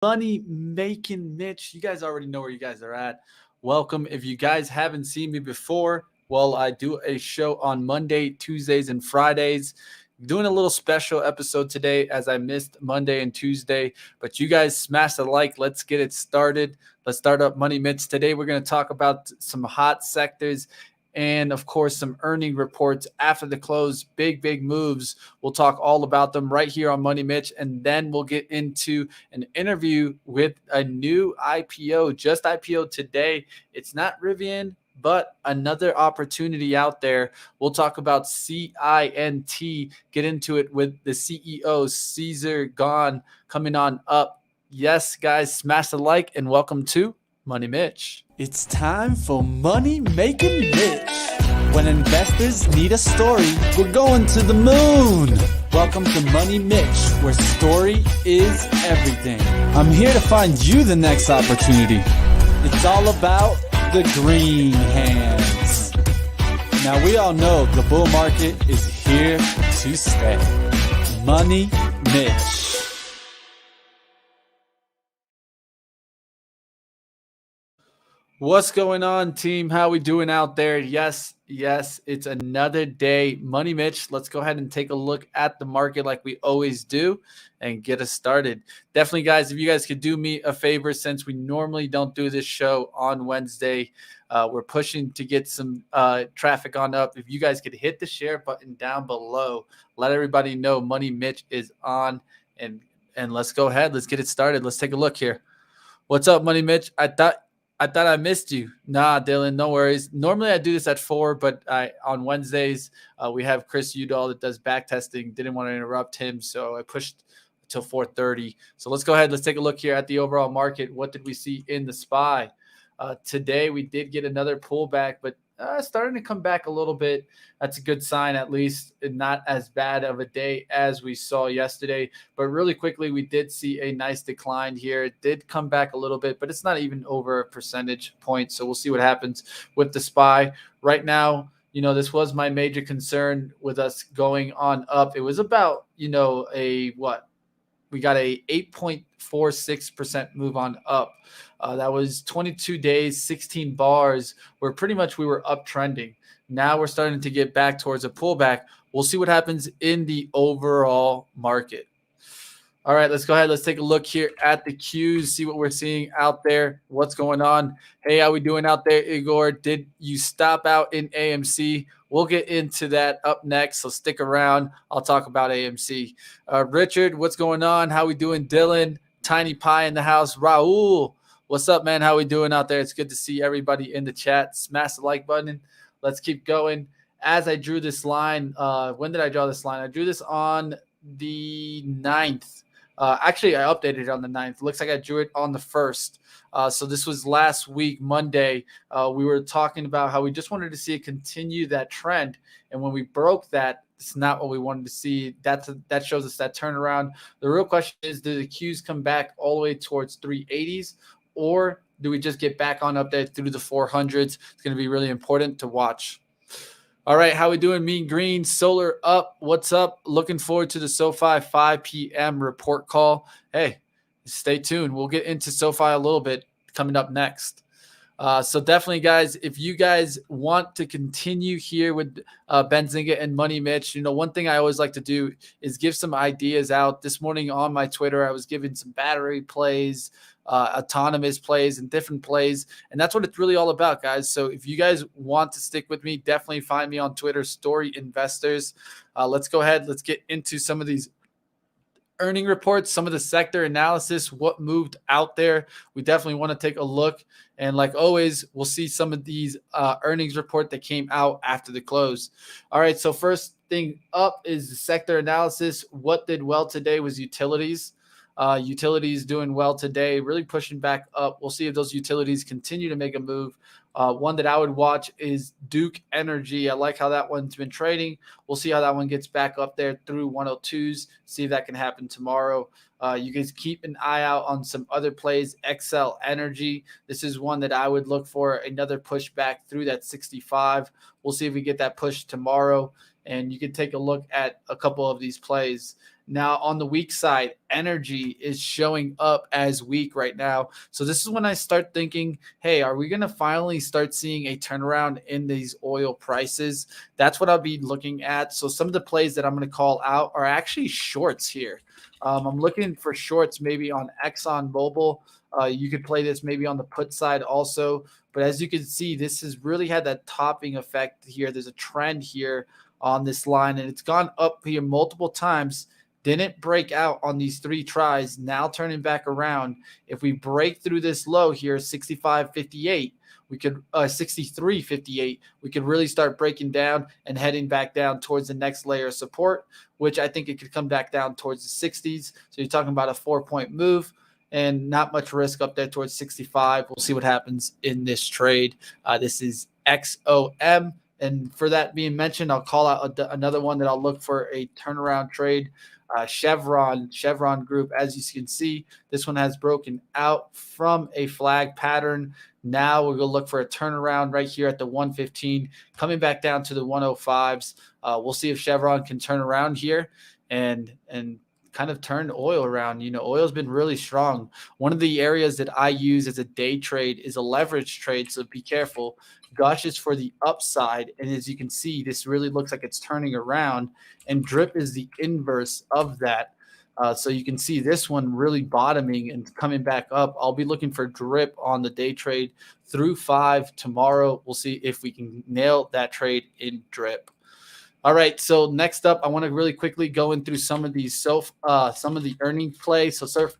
Money Making Mitch. You guys already know where you guys are at. Welcome. If you guys haven't seen me before, well, I do a show on Monday, Tuesdays, and Fridays. Doing a little special episode today as I missed Monday and Tuesday, but you guys smash the like. Let's get it started. Let's start up Money Mitch. Today, we're going to talk about some hot sectors and, of course, some earning reports after the close. Big moves. We'll talk all about them right here on Money Mitch, and then we'll get into an interview with a new IPO, just IPO today. It's not Rivian, but another opportunity out there. We'll talk about CINT, get into it with the CEO, Cesar coming on up. Yes, guys, smash the like and welcome to Money Mitch. It's time for Money Making Mitch. When investors need a story, we're going to the moon. Welcome to Money Mitch, where story is everything. I'm here to find you the next opportunity. It's all about the green hands. Now, we all know the bull market is here to stay. Money Mitch. What's going on, team? How we doing out there? Yes, it's another day. Money Mitch, let's go ahead and take a look at the market like we always do and get us started. Definitely, guys, if you guys could do me a favor, since we normally don't do this show on Wednesday, we're pushing to get some traffic on up. If you guys could hit the share button down below, let everybody know Money Mitch is on, and let's go ahead. Let's get it started. Let's take a look here. What's up, Money Mitch? I thought I missed you. Nah, Dylan, no worries. Normally I do this at 4, but on Wednesdays we have Chris Udall that does back testing. Didn't want to interrupt him, so I pushed till 4:30. So let's go ahead. Let's take a look here at the overall market. What did we see in the SPY? Today we did get another pullback, but starting to come back a little bit. That's a good sign, at least, and not as bad of a day as we saw yesterday. But really quickly, we did see a nice decline here. It did come back a little bit, but it's not even over a percentage point. So we'll see what happens with the SPY. Right now, this was my major concern with us going on up. It was about, we got a 8.46% move on up. That was 22 days, 16 bars, where pretty much we were uptrending. Now we're starting to get back towards a pullback. We'll see what happens in the overall market. All right, let's go ahead. Let's take a look here at the Qs, see what we're seeing out there, what's going on. Hey, how we doing out there, Igor? Did you stop out in AMC? We'll get into that up next, so stick around. I'll talk about AMC. Richard, what's going on? How we doing? Dylan, Tiny Pie in the house. Raul, what's up, man? How we doing out there? It's good to see everybody in the chat. Smash the like button. Let's keep going. As I drew this line, when did I draw this line? I drew this on the 9th. Actually, I updated it on the 9th. Looks like I drew it on the 1st. So this was last week, Monday. We were talking about how we just wanted to see it continue that trend. And when we broke that, it's not what we wanted to see. That shows us that turnaround. The real question is, do the Qs come back all the way towards 380s, or do we just get back on up there through the 400s? It's going to be really important to watch. All right, how we doing? Mean Green, Solar up. What's up? Looking forward to the SoFi 5 p.m. report call. Hey, stay tuned. We'll get into SoFi a little bit coming up next. So definitely, guys, if you guys want to continue here with Benzinga and Money Mitch, one thing I always like to do is give some ideas out. This morning on my Twitter, I was giving some battery plays, autonomous plays, and different plays. And that's what it's really all about, guys. So if you guys want to stick with me, definitely find me on Twitter, Story Investors. Let's go ahead. Let's get into some of these earning reports, some of the sector analysis, what moved out there. We definitely want to take a look. And like always, we'll see some of these earnings report that came out after the close. All right, so first thing up is the sector analysis. What did well today was utilities. Utilities doing well today, really pushing back up. We'll see if those utilities continue to make a move. One that I would watch is Duke Energy. I like how that one's been trading. We'll see how that one gets back up there through 102s. See if that can happen tomorrow. You guys keep an eye out on some other plays. XL Energy. This is one that I would look for another pushback through that 65. We'll see if we get that push tomorrow. And you can take a look at a couple of these plays. Now on the weak side, energy is showing up as weak right now. So this is when I start thinking, hey, are we going to finally start seeing a turnaround in these oil prices? That's what I'll be looking at. So some of the plays that I'm going to call out are actually shorts here. I'm looking for shorts maybe on Exxon Mobil. You could play this maybe on the put side also. But as you can see, this has really had that topping effect here. There's a trend here on this line, and it's gone up here multiple times. Didn't break out on these 3 tries. Now turning back around. If we break through this low here, 65.58, we could 63.58, we could really start breaking down and heading back down towards the next layer of support, which I think it could come back down towards the 60s. So you're talking about a 4-point move and not much risk up there towards 65. We'll see what happens in this trade. This is XOM. And for that being mentioned, I'll call out another one that I'll look for a turnaround trade. Chevron Group. As you can see, this one has broken out from a flag pattern. Now we're going to look for a turnaround right here at the 115, coming back down to the 105s. We'll see if Chevron can turn around here and kind of turn oil around. You know, oil's been really strong. One of the areas that I use as a day trade is a leverage trade, so be careful. Gush is for the upside, and as you can see, this really looks like it's turning around, and drip is the inverse of that. So you can see this one really bottoming and coming back up. I'll be looking for drip on the day trade through 5 tomorrow. We'll see if we can nail that trade in drip. All right, so next up, I want to really quickly go in through some of these some of the earnings plays. So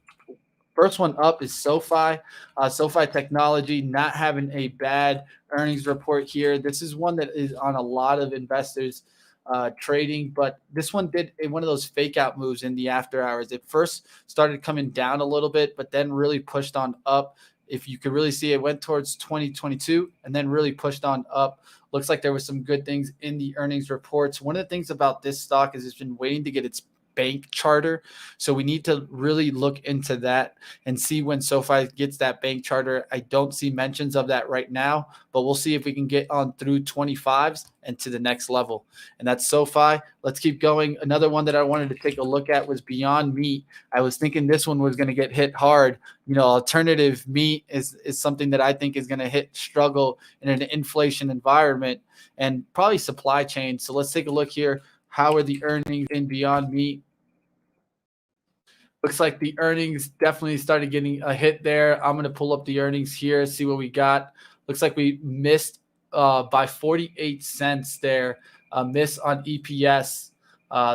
first one up is SoFi. SoFi Technology not having a bad earnings report here. This is one that is on a lot of investors trading, but this one did one of those fake out moves in the after hours. It first started coming down a little bit, but then really pushed on up. If you could really see, it went towards 2022 and then really pushed on up. Looks like there were some good things in the earnings reports. One of the things about this stock is it's been waiting to get its bank charter. So we need to really look into that and see when SoFi gets that bank charter. I don't see mentions of that right now, but we'll see if we can get on through 25s and to the next level. And that's SoFi. Let's keep going. Another one that I wanted to take a look at was Beyond Meat. I was thinking this one was going to get hit hard. You know, alternative meat is something that I think is going to struggle in an inflation environment and probably supply chain. So let's take a look here. How are the earnings in Beyond Meat? Looks like the earnings definitely started getting a hit there. I'm going to pull up the earnings here, see what we got. Looks like we missed by 48 cents there, miss on EPS.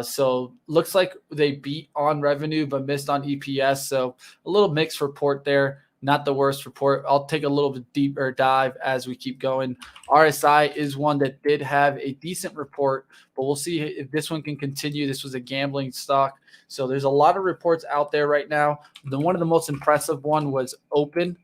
So looks like they beat on revenue but missed on EPS. So a little mixed report there. Not the worst report. I'll take a little bit deeper dive as we keep going. RSI is one that did have a decent report, but we'll see if this one can continue. This was a gambling stock. So there's a lot of reports out there right now. One of the most impressive one was Open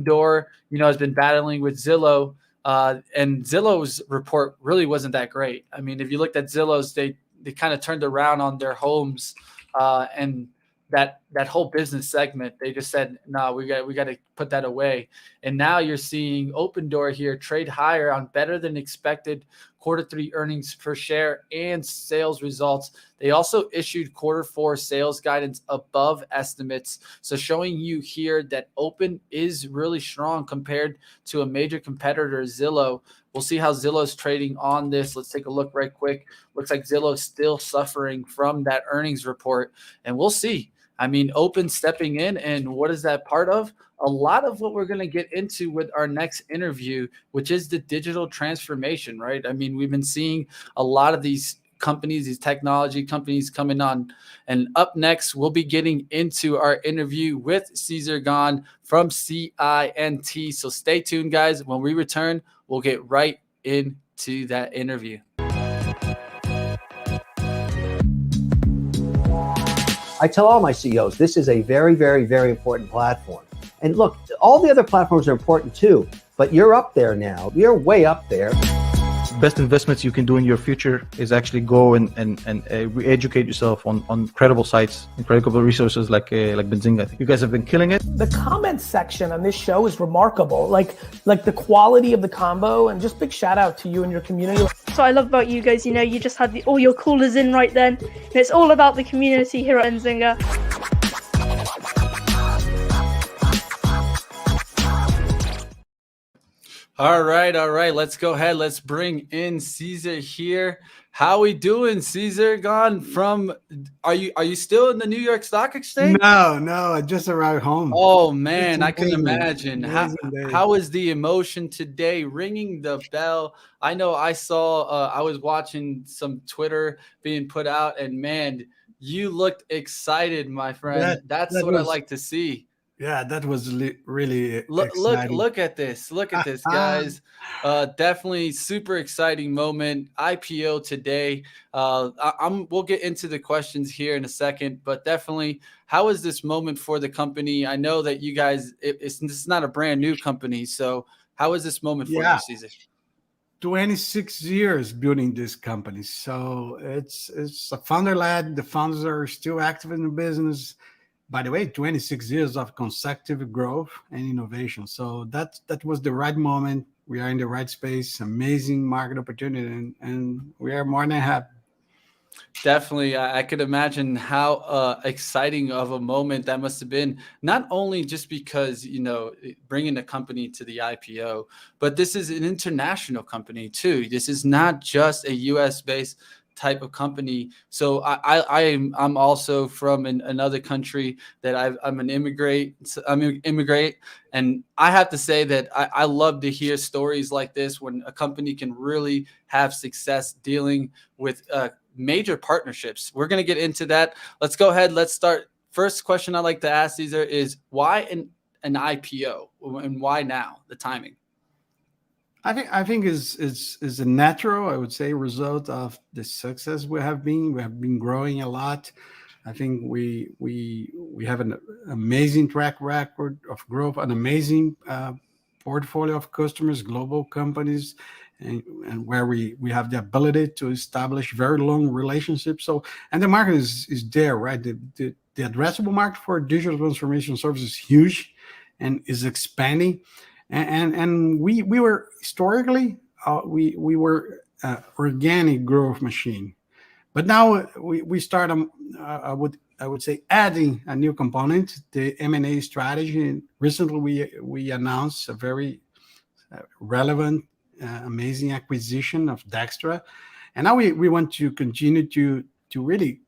Door, has been battling with Zillow. And Zillow's report really wasn't that great. I mean, if you looked at Zillow's, they kind of turned around on their homes and that whole business segment. They just said, no, we got to put that away. And now you're seeing Open Door here trade higher on better than expected Q3 earnings per share and sales results. They also issued Q4 sales guidance above estimates. So showing you here that Open is really strong compared to a major competitor, Zillow. We'll see how Zillow's trading on this. Let's take a look right quick. Looks like Zillow's still suffering from that earnings report, and we'll see. I mean, Open stepping in, and what is that part of? A lot of what we're going to get into with our next interview, which is the digital transformation, right? I mean, we've been seeing a lot of these companies, these technology companies coming on. And up next, we'll be getting into our interview with Cesar from CINT. So stay tuned, guys. When we return, we'll get right into that interview. I tell all my CEOs, this is a very, very, very important platform. And look, all the other platforms are important too, but you're up there now. You're way up there. best investments you can do in your future is actually go and re-educate yourself on credible sites and credible resources like Benzinga. I think you guys have been killing it. The comment section on this show is remarkable. Like the quality of the combo, and just big shout out to you and your community. So I love about you guys, you just had all your callers in right then. And it's all about the community here at Benzinga. All right. Let's go ahead. Let's bring in Cesar here. How we doing, Cesar? Gone from? Are you still in the New York Stock Exchange? No, I just arrived home. Oh man, I can imagine. Amazing How is the emotion today? Ringing the bell. I know I saw. I was watching some Twitter being put out, and man, you looked excited, my friend. That's what I like to see. Yeah, that was really exciting. Look at this. Look at this, guys. Definitely super exciting moment. IPO today. We'll get into the questions here in a second, but definitely, how is this moment for the company? I know that you guys, it's not a brand new company, so how is this moment for you, Cesar? 26 years building this company, so it's a founder-led. The founders are still active in the business. By the way, 26 years of consecutive growth and innovation. So that was the right moment. We are in the right space, amazing market opportunity, and we are more than happy. Definitely. I could imagine how exciting of a moment that must have been, not only just because, bringing the company to the IPO, but this is an international company too. This is not just a US based type of company. So I'm also from another country that I'm an immigrant. And I have to say that I love to hear stories like this when a company can really have success dealing with major partnerships. We're going to get into that. Let's go ahead. Let's start. First question I like to ask Cesar is why an IPO and why now, the timing? I think is a natural, I would say, result of the success we have been. We have been growing a lot. I think we have an amazing track record of growth, an amazing portfolio of customers, global companies, and where we have the ability to establish very long relationships. So, and the market is there, right? The addressable market for digital transformation services is huge and is expanding. And we were historically we were organic growth machine, but now we start I would say adding a new component, the M&A strategy. And recently we announced a very relevant, amazing acquisition of Dextra, and now we want to continue to really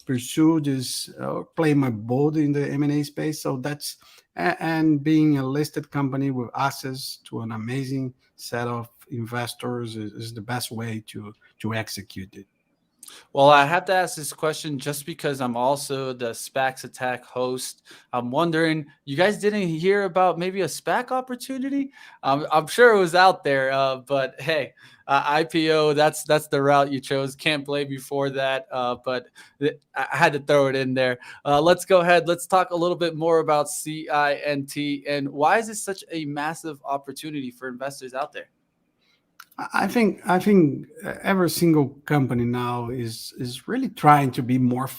pursue this, play my bold in the M&A space. So that's and being a listed company with access to an amazing set of investors is the best way to execute it. Well, I have to ask this question just because I'm also the SPACs Attack host. I'm wondering, you guys didn't hear about maybe a SPAC opportunity? I'm sure it was out there, but hey, IPO, that's the route you chose. Can't blame you for that, but I had to throw it in there. Let's go ahead. Let's talk a little bit more about CINT and why is this such a massive opportunity for investors out there? I think every single company now is really trying to be more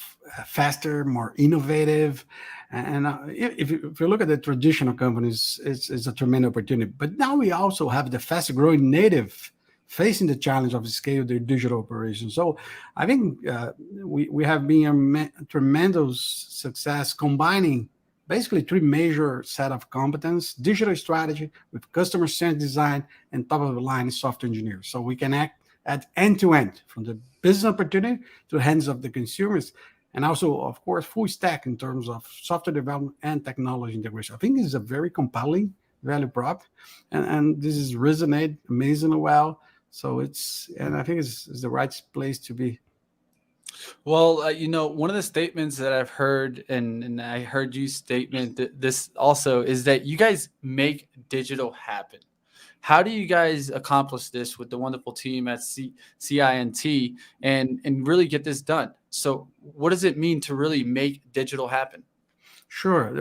faster, more innovative, and if you look at the traditional companies, it's a tremendous opportunity. But now we also have the fast growing native facing the challenge of scale their digital operations. So I think we have been a tremendous success combining basically three major set of competence: digital strategy with customer-centered design and top-of-the-line software engineers. So we can act at end-to-end from the business opportunity to the hands of the consumers, and also, of course, full stack in terms of software development and technology integration. I think this is a very compelling value prop, and this is resonate amazingly well. So I think it's the right place to be. Well, one of the statements that I've heard, and I heard you statement this also, is that you guys make digital happen. How do you guys accomplish this with the wonderful team at CINT and really get this done? So what does it mean to really make digital happen? Sure.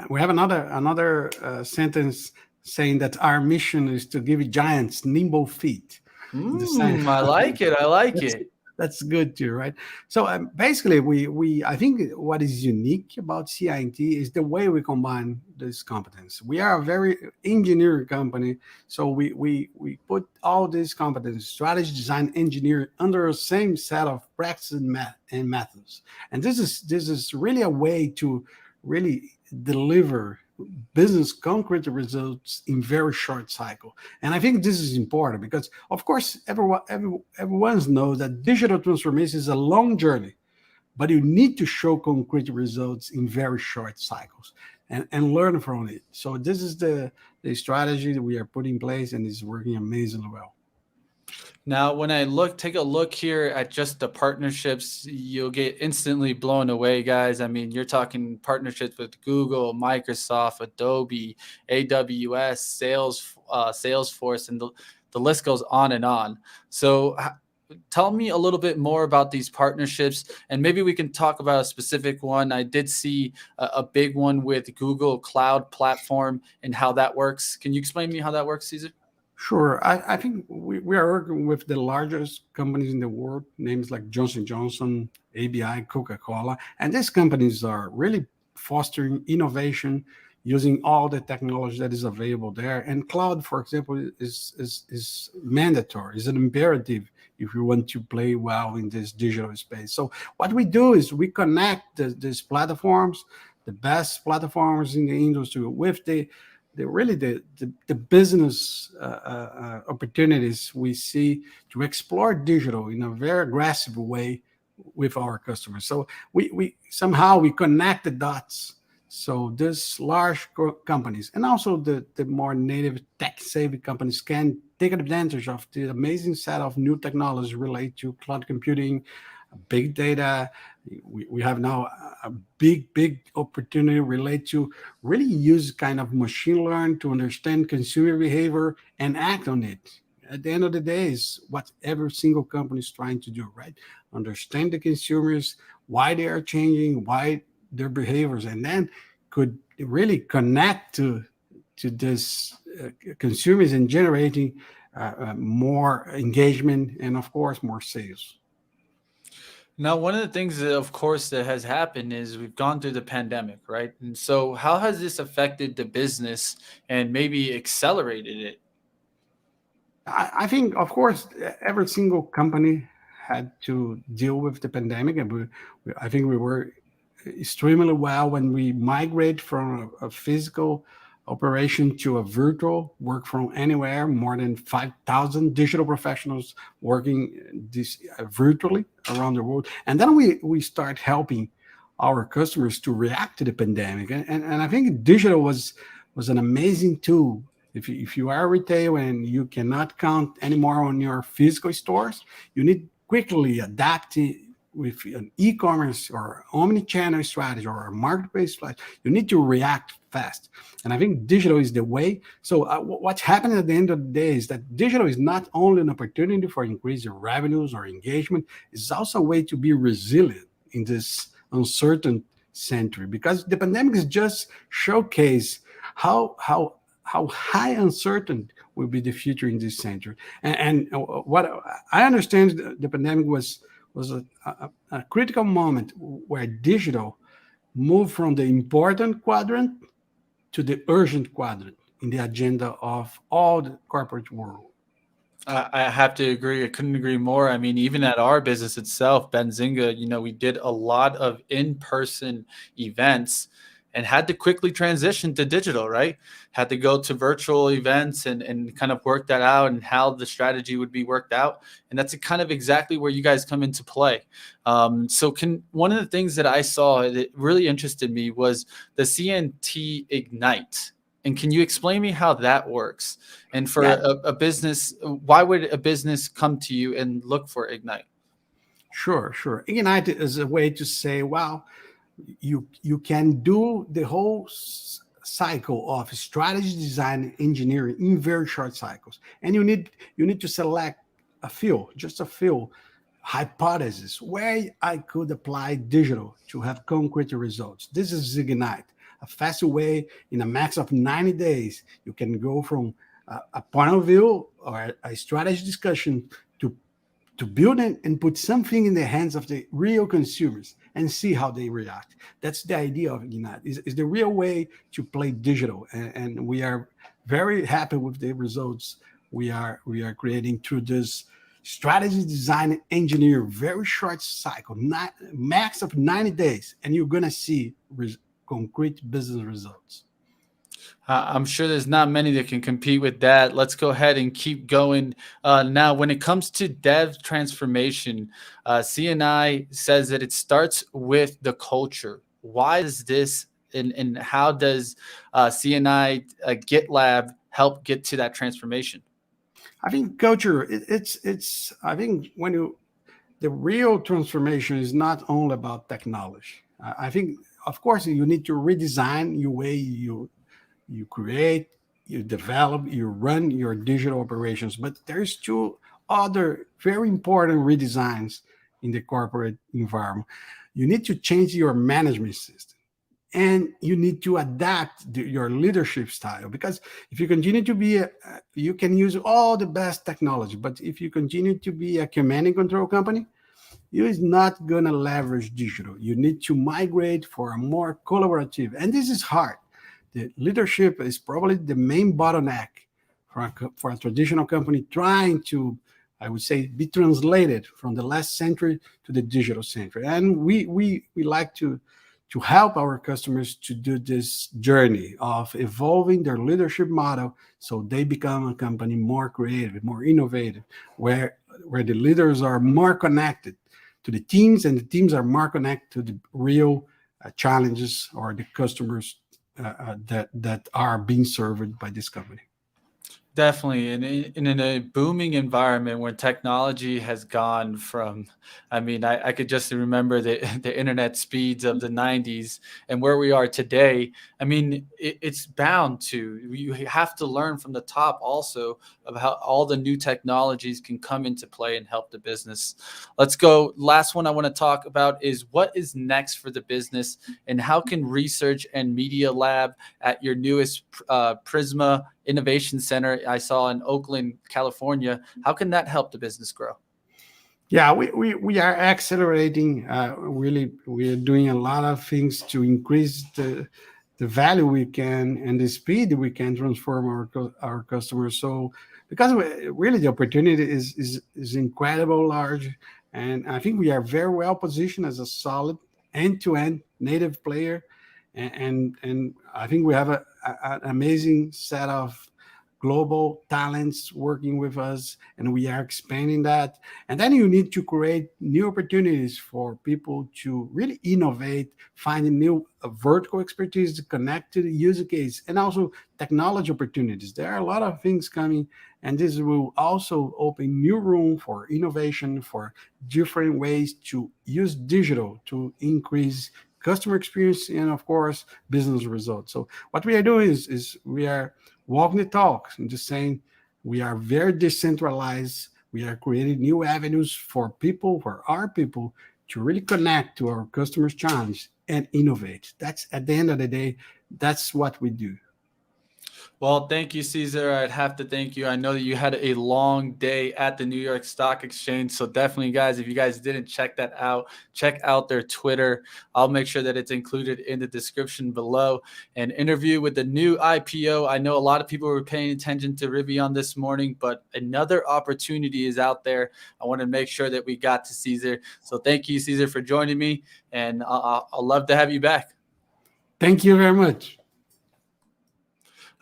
We have another sentence saying that our mission is to give giants nimble feet. I like it. I like That's, it. that's good too, right? So basically, we I think what is unique about CI&T is the way we combine this competence. We are a very engineering company, so we put all these competence, strategy, design, engineering under the same set of practices and methods. And this is really a way to really deliver business concrete results in very short cycle. And I think this is important because, of course, everyone knows that digital transformation is a long journey, but you need to show concrete results in very short cycles and learn from it. So this is the strategy that we are putting in place, and it's working amazingly well. Now, when I take a look here at just the partnerships, you'll get instantly blown away, guys. I mean, you're talking partnerships with Google, Microsoft, Adobe, AWS, Salesforce, and the list goes on and on. So tell me a little bit more about these partnerships, and maybe we can talk about a specific one. I did see a big one with Google Cloud Platform and how that works. Can you explain to me how that works, Cesar? Sure. I think we are working with the largest companies in the world, names like Johnson Johnson, ABI, Coca-Cola. And these companies are really fostering innovation using all the technology that is available there. And cloud, for example, is mandatory, is an imperative if you want to play well in this digital space. So what we do is we connect these platforms, the best platforms in the industry, with the business opportunities we see to explore digital in a very aggressive way with our customers. So we somehow we connect the dots. So these large companies and also the more native tech-savvy companies can take advantage of the amazing set of new technologies related to cloud computing, big data. We have now a big opportunity related to really use kind of machine learning to understand consumer behavior and act on it. At the end of the day, is what every single company is trying to do, right? Understand the consumers, why they are changing, why their behaviors, and then could really connect to this consumers and generating more engagement and, of course, more sales. Now, one of the things that, of course, that has happened is we've gone through the pandemic, right? And so how has this affected the business and maybe accelerated it? I think, of course, every single company had to deal with the pandemic, and I think we were extremely well when we migrate from a physical operation to a virtual work from anywhere. More than 5,000 digital professionals working this virtually around the world, and then we start helping our customers to react to the pandemic. And I think digital was an amazing tool. If you are retail and you cannot count anymore on your physical stores, you need quickly adapt with an e-commerce or omni-channel strategy or a marketplace strategy. You need to react fast. And I think digital is the way. So what's happening at the end of the day is that digital is not only an opportunity for increasing revenues or engagement, it's also a way to be resilient in this uncertain century, because the pandemic is just showcase how high uncertain will be the future in this century. And what I understand, the pandemic was a critical moment where digital moved from the important quadrant to the urgent quadrant in the agenda of all the corporate world. I have to agree. I couldn't agree more. I mean, even at our business itself, Benzinga, we did a lot of in-person events and had to quickly transition to digital, right? Had to go to virtual events and kind of work that out and how the strategy would be worked out. And that's kind of exactly where you guys come into play. So one of the things that I saw that really interested me was the CINT Ignite. And can you explain me how that works? And for a business, why would a business come to you and look for Ignite? Sure. Ignite is a way to say, wow, you can do the whole cycle of strategy, design, engineering in very short cycles. And you need to select just a few hypotheses where I could apply digital to have concrete results. This is Ignite, a fast way in a max of 90 days. You can go from a point of view or a strategy discussion to build and put something in the hands of the real consumers and see how they react. That's the idea of Ignite. Is the real way to play digital, and we are very happy with the results we are creating through this strategy design engineer, very short cycle, max of 90 days, and you're gonna see concrete business results. I'm sure there's not many that can compete with that. Let's go ahead and keep going. Now, when it comes to dev transformation, CNI says that it starts with the culture. Why is this, and how does CNI GitLab help get to that transformation? I think culture. It's. I think the real transformation is not only about technology. I think, of course, you need to redesign your way you create, you develop, you run your digital operations. But there's two other very important redesigns in the corporate environment. You need to change your management system, and you need to adapt your leadership style, because if you continue to be you can use all the best technology, but if you continue to be a command and control company, you is not going to leverage digital. You need to migrate for a more collaborative, and this is hard. The leadership is probably the main bottleneck for a traditional company trying to, I would say, be translated from the last century to the digital century. And we like to help our customers to do this journey of evolving their leadership model so they become a company more creative, more innovative, where the leaders are more connected to the teams, and the teams are more connected to the real challenges or the customers that are being served by this company. Definitely. And in a booming environment where technology has gone from, I mean, I could just remember the internet speeds of the 90s and where we are today. I mean, it's bound to, you have to learn from the top also of how all the new technologies can come into play and help the business. Let's go. Last one I want to talk about is what is next for the business, and how can research and media lab at your newest Prisma Innovation Center I saw in Oakland, California, how can that help the business grow? Yeah, we are accelerating. Really, we are doing a lot of things to increase the value we can and the speed we can transform our customers. So, because really the opportunity is incredible large, and I think we are very well positioned as a solid end-to-end native player, and I think we have an amazing set of global talents working with us, and we are expanding that. And then you need to create new opportunities for people to really innovate, finding new vertical expertise to connect to the user case, and also technology opportunities. There are a lot of things coming, and this will also open new room for innovation, for different ways to use digital to increase customer experience and, of course, business results. So what we are doing is we are walking the talk and just saying we are very decentralized. We are creating new avenues for our people to really connect to our customers' challenge and innovate. That's, at the end of the day, that's what we do. Well, thank you, Cesar. I'd have to thank you. I know that you had a long day at the New York Stock Exchange. So definitely, guys, if you guys didn't check that out, check out their Twitter. I'll make sure that it's included in the description below. An interview with the new IPO. I know a lot of people were paying attention to Rivian this morning, but another opportunity is out there. I want to make sure that we got to Cesar. So thank you, Cesar, for joining me. And I'll love to have you back. Thank you very much.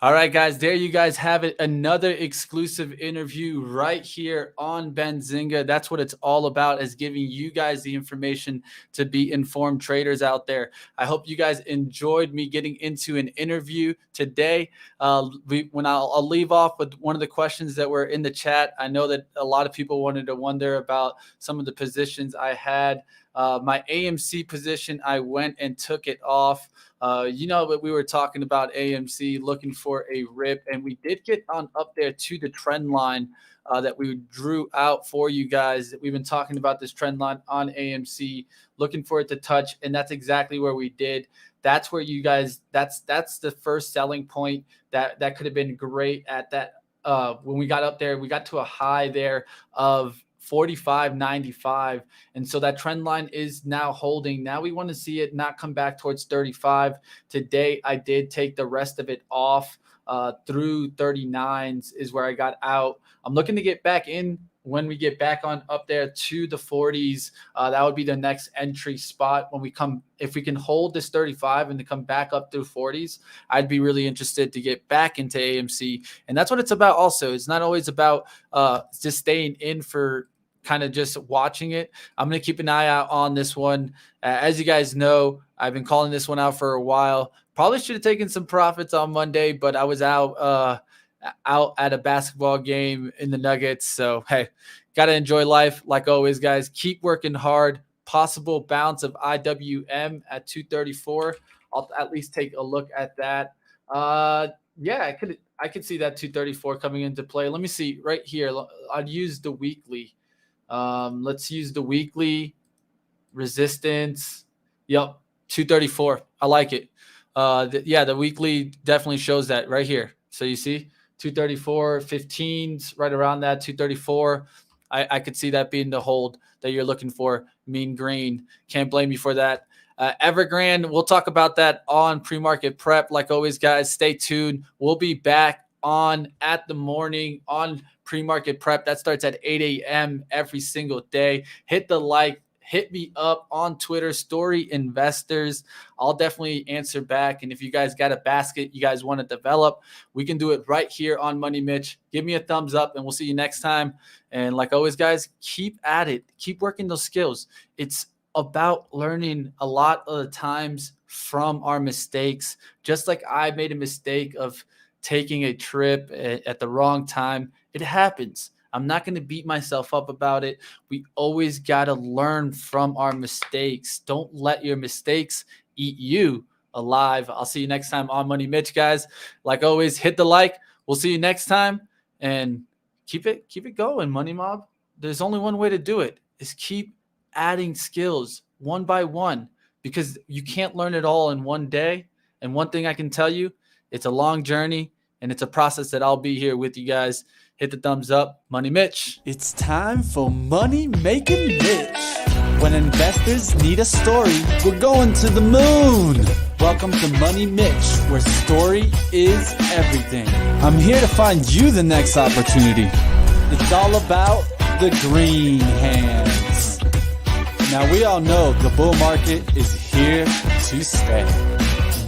All right, guys, there you guys have it. Another exclusive interview right here on Benzinga. That's what it's all about, is giving you guys the information to be informed traders out there. I hope you guys enjoyed me getting into an interview today. I'll leave off with one of the questions that were in the chat. I know that a lot of people wanted to wonder about some of the positions I had. My AMC position, I went and took it off. But we were talking about AMC looking for a rip, and we did get on up there to the trend line that we drew out for you guys. We've been talking about this trend line on AMC, looking for it to touch, and that's exactly where we did. That's where you guys, that's the first selling point that could have been great at that when we got up there, we got to a high there of 45.95, and so that trend line is now holding. Now we want to see it not come back towards 35. Today I did take the rest of it off through 39s is where I got out. I'm looking to get back in when we get back on up there to the 40s. That would be the next entry spot when we come. If we can hold this 35 and to come back up through 40s, I'd be really interested to get back into AMC. And that's what it's about also. It's not always about just staying in for kind of just watching it. I'm going to keep an eye out on this one. As you guys know, I've been calling this one out for a while. Probably should have taken some profits on Monday, but I was out at a basketball game in the Nuggets. So, hey, got to enjoy life. Like always, guys, keep working hard. Possible bounce of IWM at 234. I'll at least take a look at that. Yeah, I could see that 234 coming into play. Let me see right here. I'd use the weekly. Let's use the weekly resistance. Yep, 234. I like it. The weekly definitely shows that right here. So you see 234, 15s, right around that 234. I could see that being the hold that you're looking for. Mean green. Can't blame you for that. Evergrande, we'll talk about that on pre-market prep. Like always, guys, stay tuned. We'll be back on at the morning on pre-market prep. That starts at 8 a.m. every single day. Hit the like. Hit me up on Twitter, Story Investors. I'll definitely answer back. And if you guys got a basket you guys want to develop, we can do it right here on Money Mitch. Give me a thumbs up, and we'll see you next time. And like always, guys, keep at it. Keep working those skills. It's about learning a lot of the times from our mistakes. Just like I made a mistake of taking a trip at the wrong time. It happens. I'm not going to beat myself up about it. We always got to learn from our mistakes. Don't let your mistakes eat you alive. I'll see you next time on Money Mitch, guys. Like always, hit the like. We'll see you next time, and keep it going, Money Mob. There's only one way to do it, is keep adding skills one by one, because you can't learn it all in one day. And one thing I can tell you, it's a long journey, and it's a process that I'll be here with you guys. Hit the thumbs up. Money Mitch. It's time for Money Making Mitch. When investors need a story, we're going to the moon. Welcome to Money Mitch, where story is everything. I'm here to find you the next opportunity. It's all about the green hands. Now we all know the bull market is here to stay.